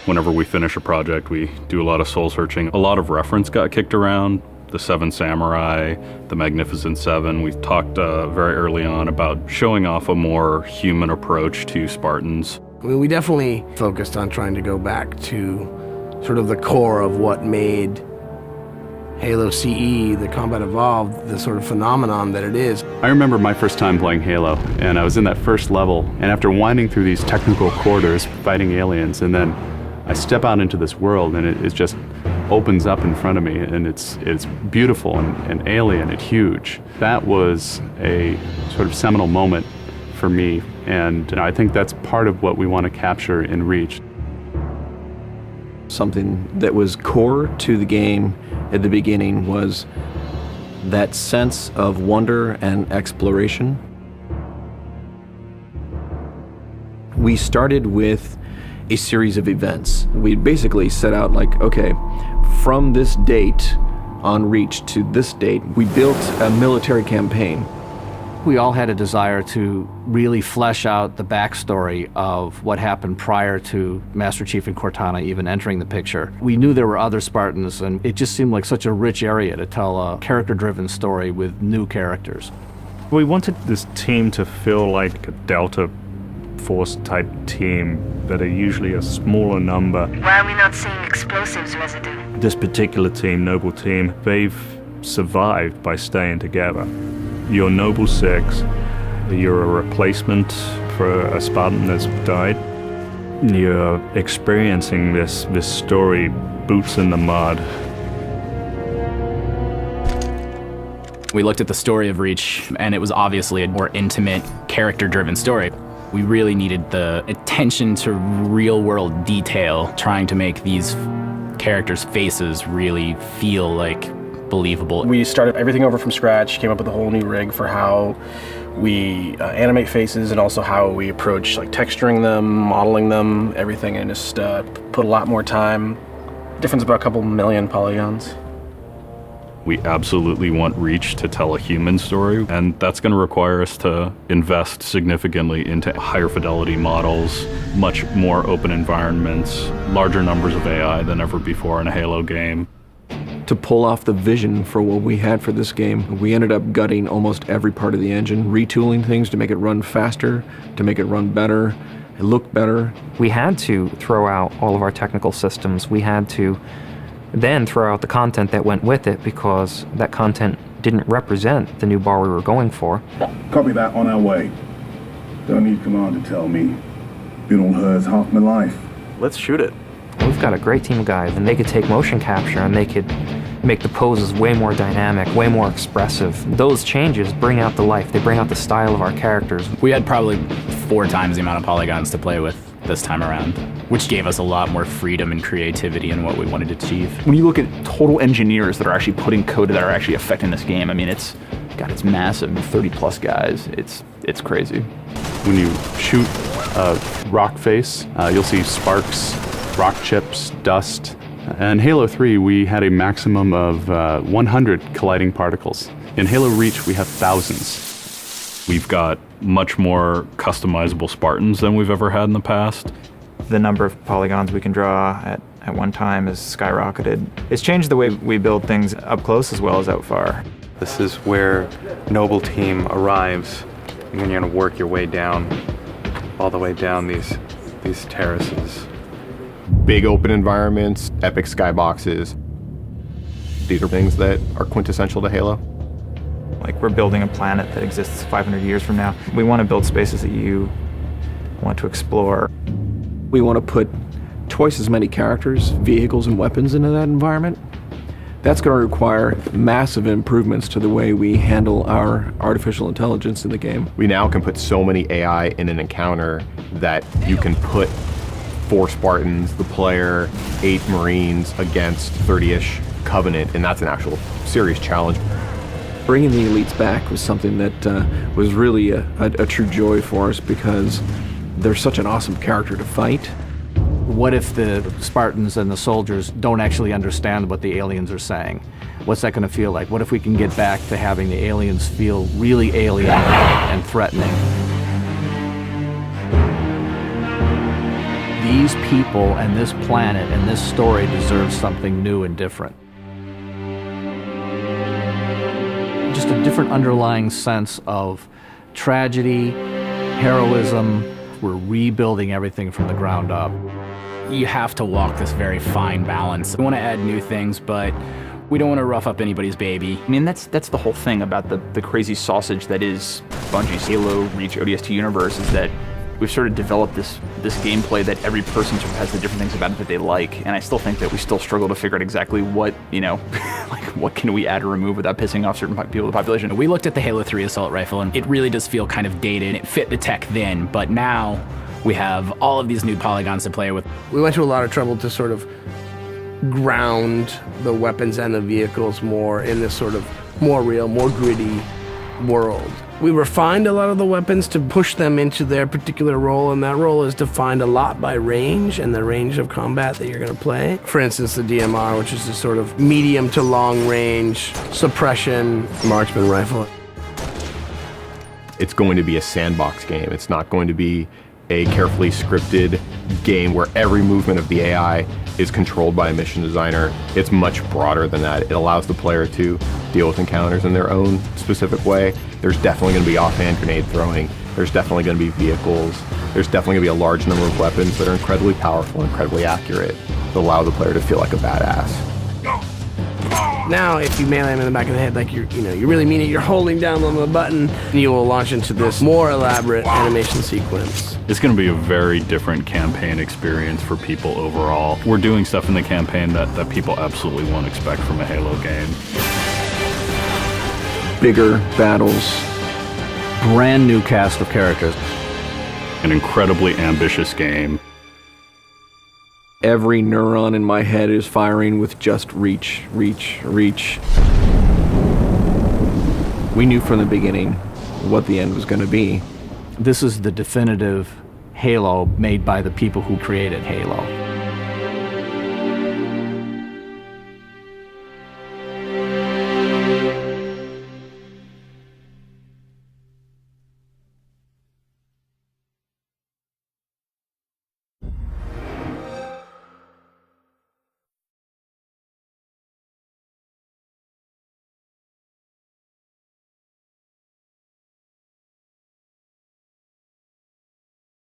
Whenever we finish a project, we do a lot of soul searching. A lot of reference got kicked around. The Seven Samurai, the Magnificent Seven. We talked very early on about showing off a more human approach to Spartans. I mean, we definitely focused on trying to go back to sort of the core of what made Halo CE, the Combat Evolved, the sort of phenomenon that it is. I remember my first time playing Halo, and I was in that first level, and after winding through these technical corridors, fighting aliens, and then I step out into this world, and it just opens up in front of me, and it's beautiful and alien and huge. That was a sort of seminal moment for me, and I think that's part of what we want to capture in Reach. Something that was core to the game at the beginning was that sense of wonder and exploration. We started with a series of events. We basically set out like, okay, from this date on Reach to this date, we built a military campaign. We all had a desire to really flesh out the backstory of what happened prior to Master Chief and Cortana even entering the picture. We knew there were other Spartans, and it just seemed like such a rich area to tell a character-driven story with new characters. We wanted this team to feel like a Delta Force type team that are usually a smaller number. Why are we not seeing explosives residue? This particular team, Noble Team, they've survived by staying together. You're Noble 6, you're a replacement for a Spartan that's died. You're experiencing this story, boots in the mud. We looked at the story of Reach, and it was obviously a more intimate, character-driven story. We really needed the attention to real-world detail, trying to make these characters' faces really feel like believable. We started everything over from scratch, came up with a whole new rig for how we animate faces and also how we approach like texturing them, modeling them, everything, and just put a lot more time. Difference about a couple million polygons. We absolutely want Reach to tell a human story, and that's going to require us to invest significantly into higher fidelity models, much more open environments, larger numbers of AI than ever before in a Halo game. To pull off the vision for what we had for this game, we ended up gutting almost every part of the engine, retooling things to make it run faster, to make it run better, it looked better. We had to throw out all of our technical systems. We had to then throw out the content that went with it because that content didn't represent the new bar we were going for. Copy that, on our way. Don't need command to tell me. Been on hers half my life. Let's shoot it. We've got a great team of guys, and they could take motion capture and they could make the poses way more dynamic, way more expressive. Those changes bring out the life, they bring out the style of our characters. We had probably 4 times the amount of polygons to play with this time around, which gave us a lot more freedom and creativity in what we wanted to achieve. When you look at total engineers that are actually putting code that are actually affecting this game, I mean, it's massive, 30 plus guys, it's crazy. When you shoot a rock face, you'll see sparks, rock chips, dust. In Halo 3, we had a maximum of 100 colliding particles. In Halo Reach, we have thousands. We've got much more customizable Spartans than we've ever had in the past. The number of polygons we can draw at one time is skyrocketed. It's changed the way we build things up close as well as out far. This is where Noble Team arrives, and then you're going to work your way down, all the way down these terraces. Big open environments, epic skyboxes. These are things that are quintessential to Halo. Like, we're building a planet that exists 500 years from now. We want to build spaces that you want to explore. We want to put twice as many characters, vehicles, and weapons into that environment. That's going to require massive improvements to the way we handle our artificial intelligence in the game. We now can put so many AI in an encounter that you can put 4 Spartans, the player, 8 Marines against 30-ish Covenant, and that's an actual serious challenge. Bringing the elites back was something that was really a true joy for us because they're such an awesome character to fight. What if the Spartans and the soldiers don't actually understand what the aliens are saying? What's that going to feel like? What if we can get back to having the aliens feel really alien and threatening? these people and this planet and this story deserve something new and different. Just a different underlying sense of tragedy, heroism. We're rebuilding everything from the ground up. You have to walk this very fine balance. We want to add new things, but we don't want to rough up anybody's baby. I mean, that's the whole thing about the crazy sausage that is Bungie's Halo Reach ODST universe, is that we've sort of developed this gameplay that every person sort of has the different things about it that they like, and I still think that we still struggle to figure out exactly what, like what can we add or remove without pissing off certain people in the population. We looked at the Halo 3 assault rifle, and it really does feel kind of dated. It fit the tech then, but now we have all of these new polygons to play with. We went to a lot of trouble to sort of ground the weapons and the vehicles more in this sort of more real, more gritty world. We refined a lot of the weapons to push them into their particular role, and that role is defined a lot by range and the range of combat that you're going to play. For instance, the DMR, which is a sort of medium to long range suppression marksman rifle. It's going to be a sandbox game. It's not going to be a carefully scripted game where every movement of the AI is controlled by a mission designer. It's much broader than that. It allows the player to deal with encounters in their own specific way. There's definitely going to be offhand grenade throwing. There's definitely going to be vehicles. There's definitely going to be a large number of weapons that are incredibly powerful, incredibly accurate, that allow the player to feel like a badass. Now, if you melee him in the back of the head, like you really mean it, you're holding down on the button, and you will launch into this more elaborate animation sequence. It's going to be a very different campaign experience for people overall. We're doing stuff in the campaign that people absolutely won't expect from a Halo game. Bigger battles. Brand new cast of characters. An incredibly ambitious game. Every neuron in my head is firing with just reach, reach, reach. We knew from the beginning what the end was going to be. This is the definitive Halo made by the people who created Halo.